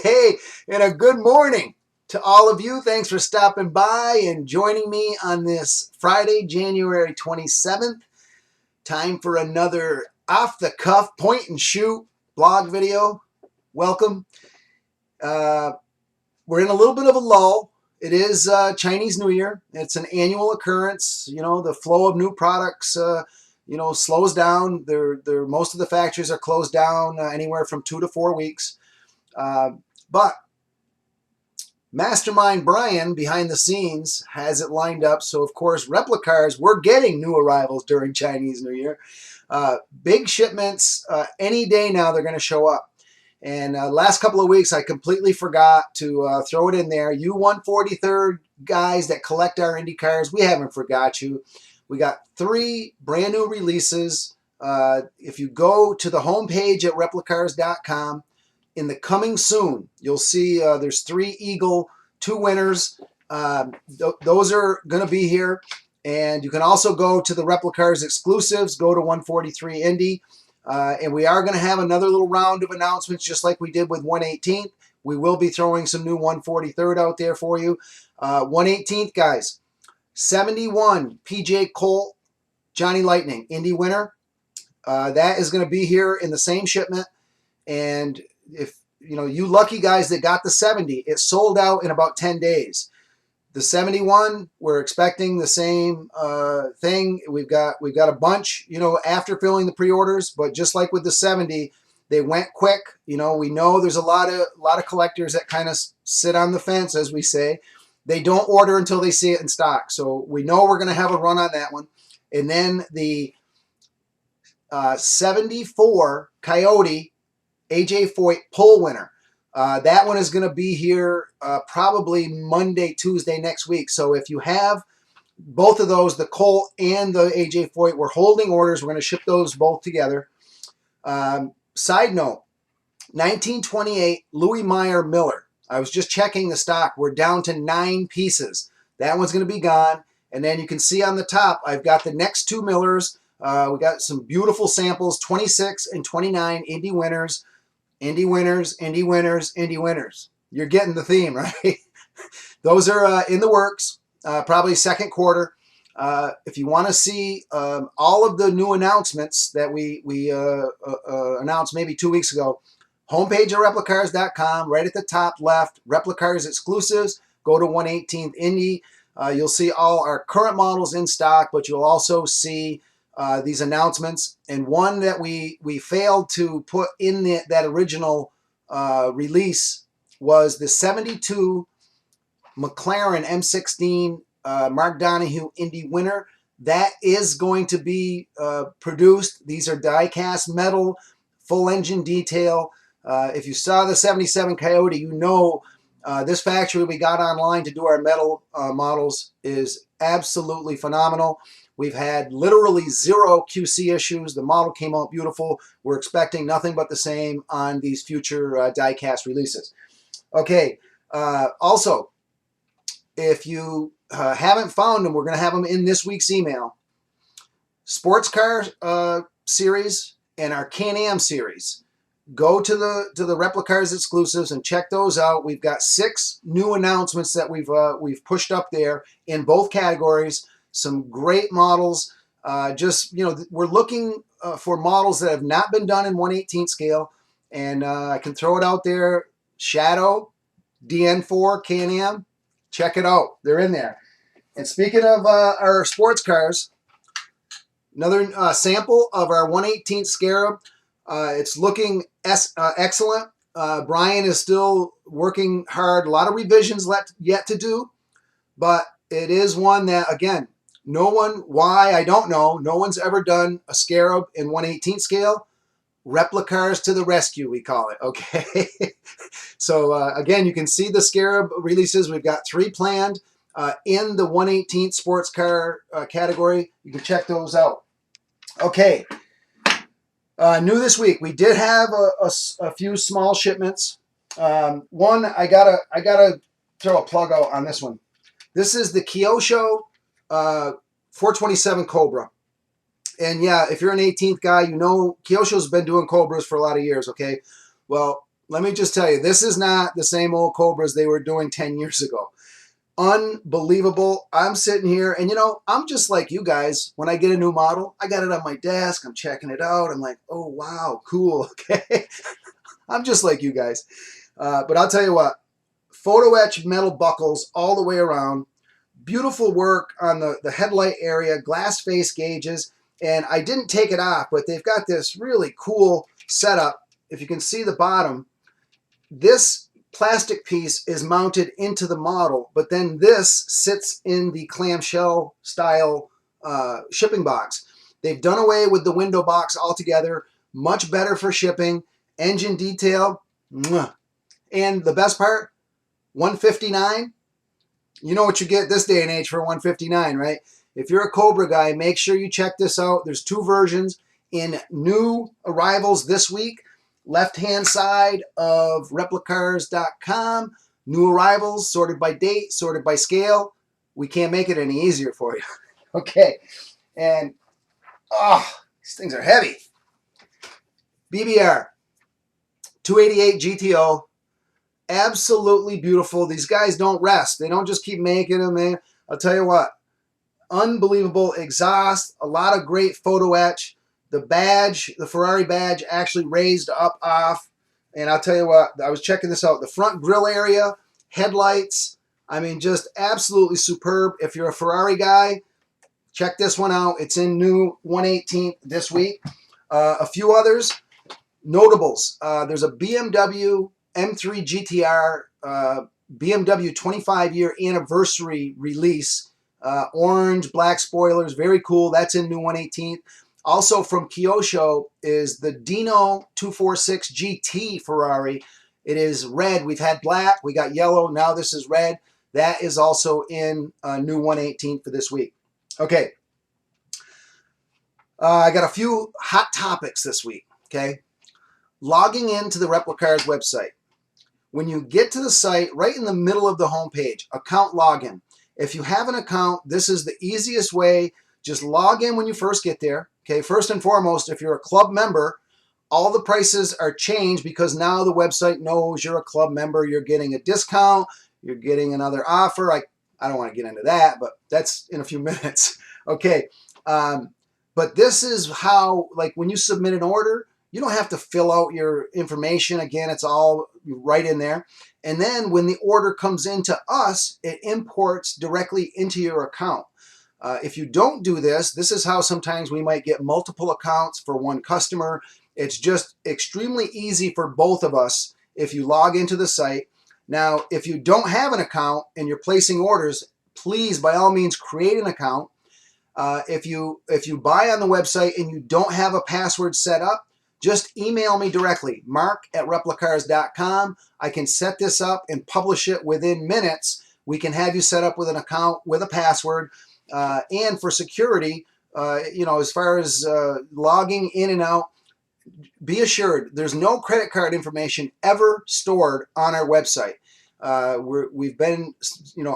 day and a good morning to all of you. Thanks for stopping by and joining me on this Friday, January 27th. Time for another off-the-cuff point-and-shoot blog video. Welcome. We're in a little bit of a lull. It is Chinese New Year. It's an annual occurrence. You know, the flow of new products, slows down. Most of the factories are closed down anywhere from 2 to 4 weeks. But Mastermind Brian behind the scenes has it lined up. So, of course, Replicars, we're getting new arrivals during Chinese New Year. Big shipments any day now, they're going to show up. And last couple of weeks, I completely forgot to throw it in there. You 143rd guys that collect our Indy cars, we haven't forgot you. We got 3 brand new releases. If you go to the homepage at replicars.com, in the coming soon, you'll see there's 3 Eagle, 2 winners. Those are going to be here. And you can also go to the Replicars exclusives, go to 143 Indy. And we are going to have another little round of announcements just like we did with 118th. We will be throwing some new 143rd out there for you. 118th, guys. 71 PJ Colt, Johnny Lightning, Indy winner. That is going to be here in the same shipment. And if you lucky guys that got the 70, it sold out in about 10 days. The 71, we're expecting the same thing. We've got a bunch, after filling the pre-orders, but just like with the 70, they went quick. We know there's a lot of collectors that kind of sit on the fence, as we say. They don't order until they see it in stock. So we know we're going to have a run on that one. And then the 74 Coyote AJ Foyt pole winner. That one is going to be here probably Monday, Tuesday next week. So if you have both of those, the Colt and the AJ Foyt, we're holding orders. We're going to ship those both together. Side note, 1928 Louis Meyer Miller. I was just checking the stock. We're down to 9 pieces. That one's going to be gone. And then you can see on the top, I've got the next 2 Millers. We got some beautiful samples, 26 and 29 Indy winners. Indy winners, Indy winners, Indy winners. You're getting the theme, right? Those are in the works, probably second quarter. If you want to see all of the new announcements that we announced maybe 2 weeks ago, homepage of replicars.com, right at the top left, Replicars exclusives, go to 118th Indy. You'll see all our current models in stock, but you'll also see these announcements. And one that we failed to put in that original release was the 72 McLaren M16 Mark Donohue Indy winner. That is going to be produced. These are die-cast metal, full engine detail. If you saw the 77 Coyote, this factory we got online to do our metal models is absolutely phenomenal. We've had literally 0 QC issues. The model came out beautiful. We're expecting nothing but the same on these future die-cast releases. Okay, also, if you haven't found them, we're going to have them in this week's email. Sports car series and our Can-Am series. Go to the Replicars exclusives and check those out. We've got 6 new announcements that we've pushed up there in both categories. Some great models. We're looking for models that have not been done in 1/18 scale, and I can throw it out there. Shadow, DN4, Can-Am, check it out. They're in there. And speaking of our sports cars, another sample of our 1/18 Scarab. It's looking excellent. Brian is still working hard. A lot of revisions yet to do, but it is one that, again, I don't know. No one's ever done a Scarab in 1/18 scale. Replicars to the rescue, we call it, okay? So, again, you can see the Scarab releases. We've got 3 planned in the 1/18 sports car category. You can check those out. Okay. New this week, we did have a few small shipments. One, I gotta throw a plug out on this one. This is the Kyosho 427 Cobra. And yeah, if you're an 18th guy, Kyosho's been doing Cobras for a lot of years, okay? Well, let me just tell you, this is not the same old Cobras they were doing 10 years ago. Unbelievable. I'm sitting here and I'm just like you guys. When I get a new model, I got it on my desk. I'm checking it out. I'm like, oh, wow, cool. Okay. I'm just like you guys. But I'll tell you what, photo etch metal buckles all the way around. Beautiful work on the headlight area, glass face gauges. And I didn't take it off, but they've got this really cool setup. If you can see the bottom, this plastic piece is mounted into the model, but then this sits in the clamshell style shipping box. They've done away with the window box altogether. Much better for shipping. Engine detail. Mwah. And the best part, $159. You know what you get this day and age for $159, right? If you're a Cobra guy, make sure you check this out. There's two versions in new arrivals this week. Left-hand side of Replicars.com. New arrivals, sorted by date, sorted by scale. We can't make it any easier for you. Okay. And, these things are heavy. BBR 288 GTO. Absolutely beautiful. These guys don't rest. They don't just keep making them, man. I'll tell you what. Unbelievable exhaust. A lot of great photo etch. The badge, the Ferrari badge, actually raised up off. And I'll tell you what, I was checking this out. The front grille area, headlights, I mean, just absolutely superb. If you're a Ferrari guy, check this one out. It's in new 118th this week. A few others, notables. There's a BMW M3 GTR, BMW 25-year anniversary release. Orange, black spoilers, very cool. That's in new 118th. Also from Kyosho is the Dino 246 GT Ferrari. It is red. We've had black. We got yellow. Now this is red. That is also in new 118 for this week. Okay. I got a few hot topics this week. Okay. Logging into the Replicars website. When you get to the site, right in the middle of the homepage, account login. If you have an account, this is the easiest way. Just log in when you first get there. Okay, first and foremost, if you're a club member, all the prices are changed because now the website knows you're a club member. You're getting a discount. You're getting another offer. I don't want to get into that, but that's in a few minutes. Okay, but this is how, like when you submit an order, you don't have to fill out your information. Again, it's all right in there. And then when the order comes into us, it imports directly into your account. If you don't do this, this is how sometimes we might get multiple accounts for one customer. It's just extremely easy for both of us if you log into the site. Now, if you don't have an account and you're placing orders, please, by all means, create an account. If you buy on the website and you don't have a password set up, just email me directly, mark@replicars.com. I can set this up and publish it within minutes. We can have you set up with an account with a password. And for security, as far as logging in and out, be assured there's no credit card information ever stored on our website. We've been,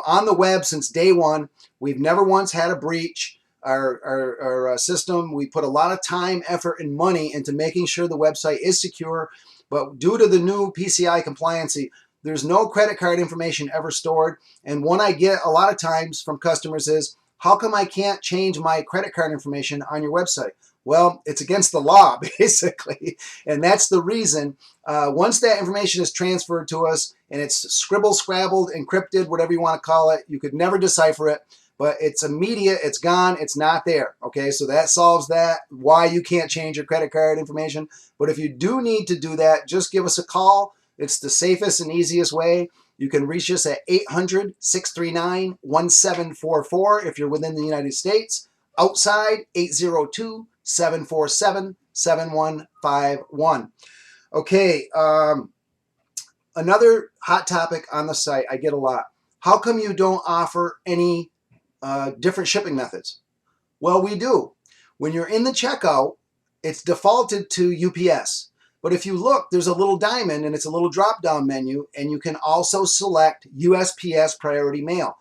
on the web since day one. We've never once had a breach. Our system, we put a lot of time, effort, and money into making sure the website is secure. But due to the new PCI compliancy, there's no credit card information ever stored. And one I get a lot of times from customers is, how come I can't change my credit card information on your website? Well, it's against the law, basically. And that's the reason. Once that information is transferred to us and it's scribbled, scrabbled, encrypted, whatever you want to call it, you could never decipher it. But it's immediate, it's gone, it's not there. Okay, so that solves that, why you can't change your credit card information. But if you do need to do that, just give us a call. It's the safest and easiest way. You can reach us at 800-639-1744 if you're within the United States. Outside, 802-747-7151. Okay, another hot topic on the site I get a lot. How come you don't offer any different shipping methods? Well, we do. When you're in the checkout, it's defaulted to UPS. But if you look, there's a little diamond and it's a little drop-down menu, and you can also select USPS Priority Mail.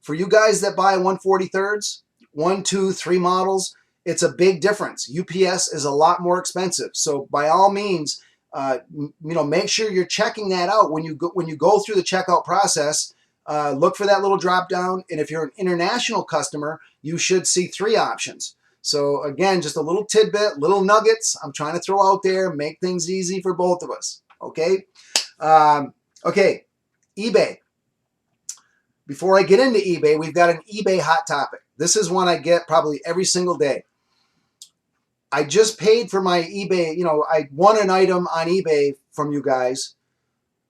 For you guys that buy 143rds, 1, 2, 3 models, it's a big difference. UPS is a lot more expensive. So by all means, Make sure you're checking that out when you go through the checkout process. Look for that little drop down, and if you're an international customer, you should see 3 options. So again, just a little tidbit, little nuggets I'm trying to throw out there, make things easy for both of us. Okay. Okay. eBay. Before I get into eBay, we've got an eBay hot topic. This is one I get probably every single day. I just paid for my eBay. I won an item on eBay from you guys,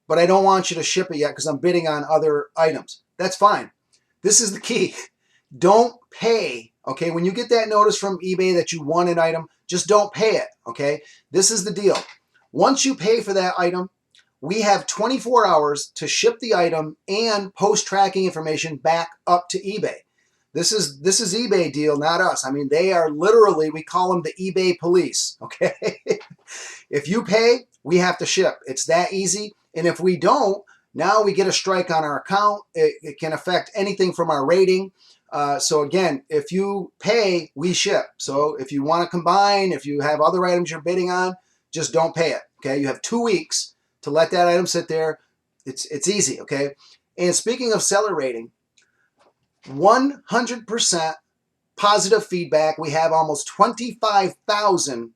but I don't want you to ship it yet because I'm bidding on other items. That's fine. This is the key. Don't pay, okay? When you get that notice from eBay that you won an item, just don't pay it, okay? This is the deal. Once you pay for that item, we have 24 hours to ship the item and post tracking information back up to eBay. This is eBay deal, not us. I mean, they are literally, we call them the eBay police, okay? If you pay, we have to ship. It's that easy. And if we don't, now we get a strike on our account. It can affect anything from our rating. So again, if you pay, we ship. So if you want to combine, if you have other items you're bidding on, just don't pay it, okay? You have 2 weeks to let that item sit there. It's easy, okay? And speaking of seller rating, 100% positive feedback. We have almost 25,000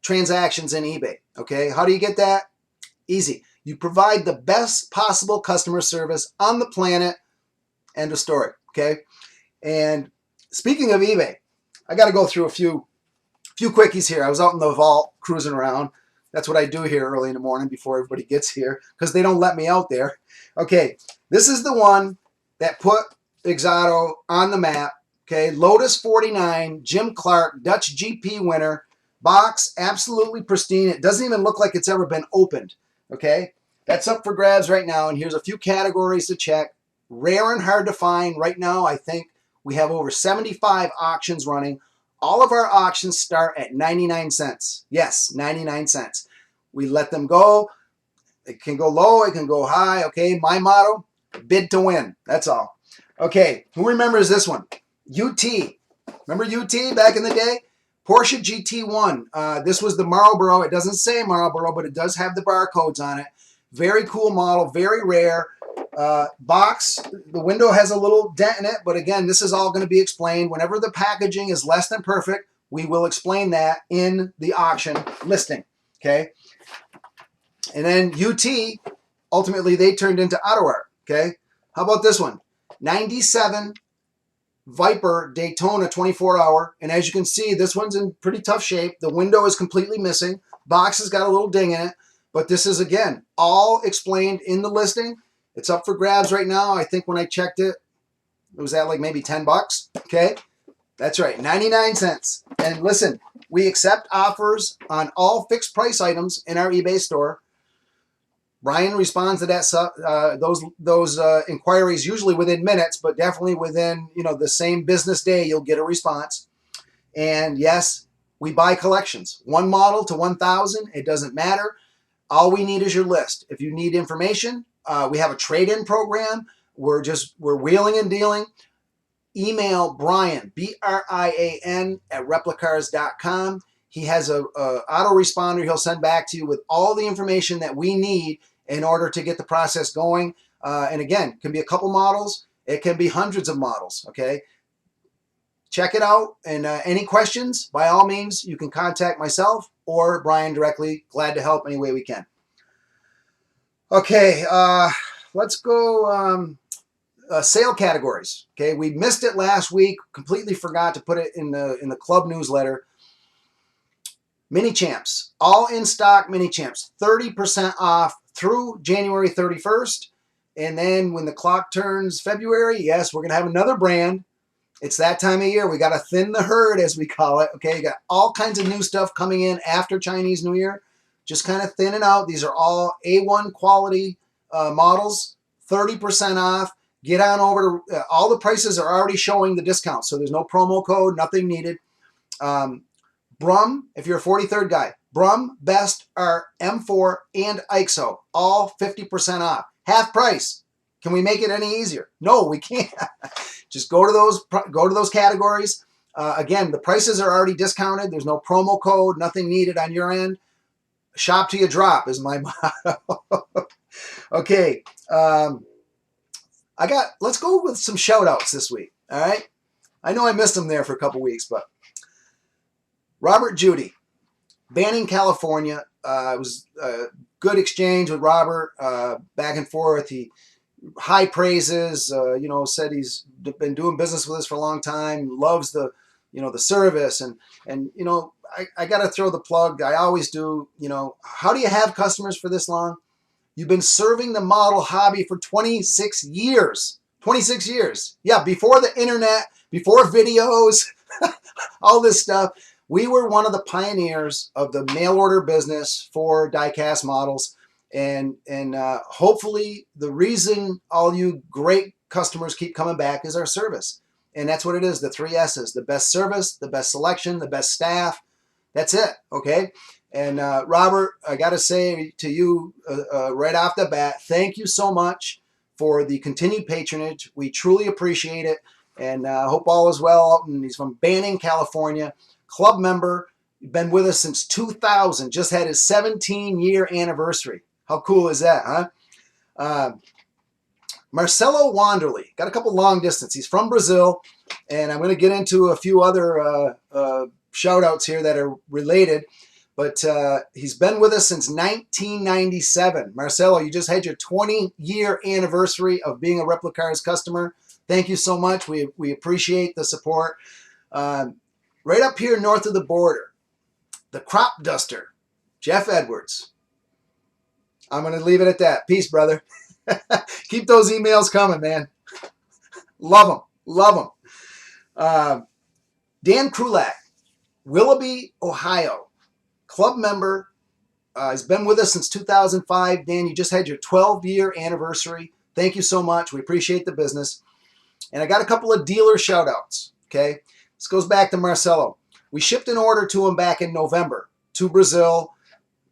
transactions in eBay, okay? How do you get that? Easy. You provide the best possible customer service on the planet. End of story, okay? And speaking of eBay, I got to go through a few quickies here. I was out in the vault cruising around. That's what I do here early in the morning before everybody gets here because they don't let me out there. Okay, this is the one that put Exoto on the map. Okay, Lotus 49, Jim Clark, Dutch GP winner. Box, absolutely pristine. It doesn't even look like it's ever been opened. Okay, that's up for grabs right now. And here's a few categories to check. Rare and hard to find. Right now, I think we have over 75 auctions running. All of our auctions start at 99 cents. Yes, 99 cents. We let them go. It can go low, it can go high. Okay, my motto, bid to win. That's all. Okay, who remembers this one? UT. Remember UT back in the day? Porsche GT1. This was the Marlboro. It doesn't say Marlboro, but it does have the barcodes on it. Very cool model, very rare. Box, the window has a little dent in it, but again, this is all going to be explained. Whenever the packaging is less than perfect, we will explain that in the auction listing, okay? And then UT, ultimately, they turned into AutoArt, okay? How about this one? 97 Viper Daytona 24-hour, and as you can see, this one's in pretty tough shape. The window is completely missing. Box has got a little ding in it, but this is, again, all explained in the listing. It's up for grabs right now. I think when I checked it, it was at like maybe 10 bucks. Okay, that's right, 99 cents. And listen, we accept offers on all fixed price items in our eBay store. Brian responds to that those inquiries usually within minutes, but definitely within the same business day you'll get a response. And yes, we buy collections, 1 model to 1,000. It doesn't matter. All we need is your list. If you need information, we have a trade-in program. We're wheeling and dealing. Email Brian, Brian, at replicars.com. He has a autoresponder he'll send back to you with all the information that we need in order to get the process going. And again, it can be a couple models. It can be hundreds of models, okay? Check it out. And any questions, by all means, you can contact myself or Brian directly. Glad to help any way we can. Okay, let's go sale categories. Okay, we missed it last week. Completely forgot to put it in the club newsletter. Mini Champs, all in stock Mini Champs, 30% off through January 31st. And then when the clock turns February, yes, we're going to have another brand. It's that time of year. We got to thin the herd, as we call it. Okay, you got all kinds of new stuff coming in after Chinese New Year. Just kind of thinning out. These are all A1 quality models, 30% off. Get on over to, all the prices are already showing the discount, so there's no promo code, nothing needed. Brum, if you're a 43rd guy, Brum, Best, are M4, and IXO, all 50% off. Half price. Can we make it any easier? No, we can't. Just go to those categories. Again, the prices are already discounted. There's no promo code, nothing needed on your end. Shop till you drop is my motto. Okay. Let's go with some shout outs this week. All right. I know I missed them there for a couple weeks, but Robert Judy, Banning, California. It was a good exchange with Robert, back and forth. He high praises. Said he's been doing business with us for a long time. Loves the service, and I got to throw the plug. I always do. How do you have customers for this long? You've been serving the model hobby for 26 years. 26 years. Yeah, before the internet, before videos, all this stuff. We were one of the pioneers of the mail order business for die-cast models. And hopefully the reason all you great customers keep coming back is our service. And that's what it is, the 3 S's: the best service, the best selection, the best staff. That's it, okay? And Robert, I got to say to you right off the bat, thank you so much for the continued patronage. We truly appreciate it, and hope all is well. And he's from Banning, California, club member, been with us since 2000, just had his 17-year anniversary. How cool is that, huh? Marcelo Wanderley, got a couple long distance. He's from Brazil, and I'm going to get into a few other shout outs here that are related. But he's been with us since 1997. Marcelo, you just had your 20-year anniversary of being a Replicars customer. Thank you so much. We appreciate the support. Right up here north of the border, the crop duster, Jeff Edwards. I'm going to leave it at that. Peace, brother. Keep those emails coming, man. Love them. Love them. Dan Krulak, Willoughby, Ohio. Club member. He's been with us since 2005. Dan, you just had your 12-year anniversary. Thank you so much. We appreciate the business. And I got a couple of dealer shout outs. Okay. This goes back to Marcelo. We shipped an order to him back in November to Brazil.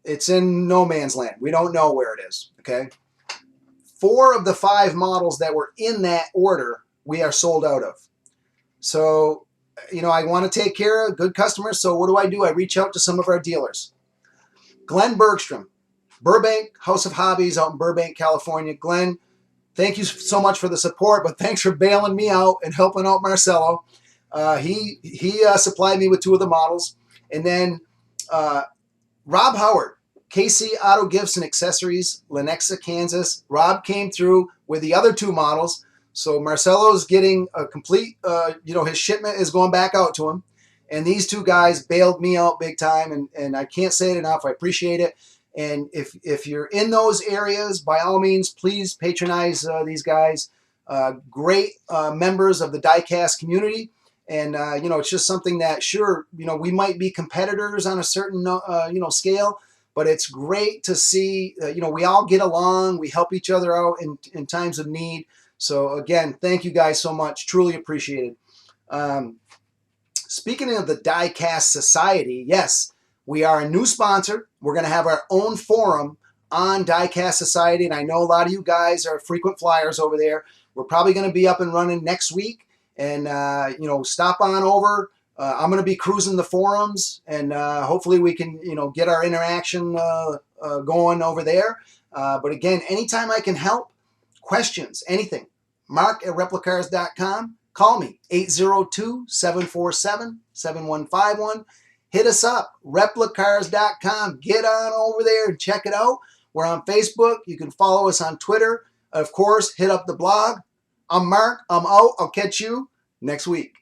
It's in no man's land. We don't know where it is. Okay. 4 of the 5 models that were in that order, we are sold out of. So, I want to take care of good customers. So what do? I reach out to some of our dealers. Glenn Bergstrom, Burbank House of Hobbies out in Burbank, California. Glenn, thank you so much for the support, but thanks for bailing me out and helping out Marcelo. He supplied me with 2 of the models. And then Rob Howard, KC Auto Gifts and Accessories, Lenexa, Kansas. Rob came through with the other 2 models. So Marcelo's getting a complete, his shipment is going back out to him. And these 2 guys bailed me out big time. And I can't say it enough. I appreciate it. And if you're in those areas, by all means, please patronize these guys. Great members of the diecast community. And, it's just something that, sure, we might be competitors on a certain, scale. But it's great to see, we all get along. We help each other out in times of need. So, again, thank you guys so much. Truly appreciated. Speaking of the Diecast Society, yes, we are a new sponsor. We're going to have our own forum on Diecast Society. And I know a lot of you guys are frequent flyers over there. We're probably going to be up and running next week. And, stop on over. I'm going to be cruising the forums, and hopefully we can, get our interaction going over there. But again, anytime I can help, questions, anything, mark@replicars.com. Call me, 802-747-7151. Hit us up, replicars.com. Get on over there and check it out. We're on Facebook. You can follow us on Twitter. Of course, hit up the blog. I'm Mark. I'm out. I'll catch you next week.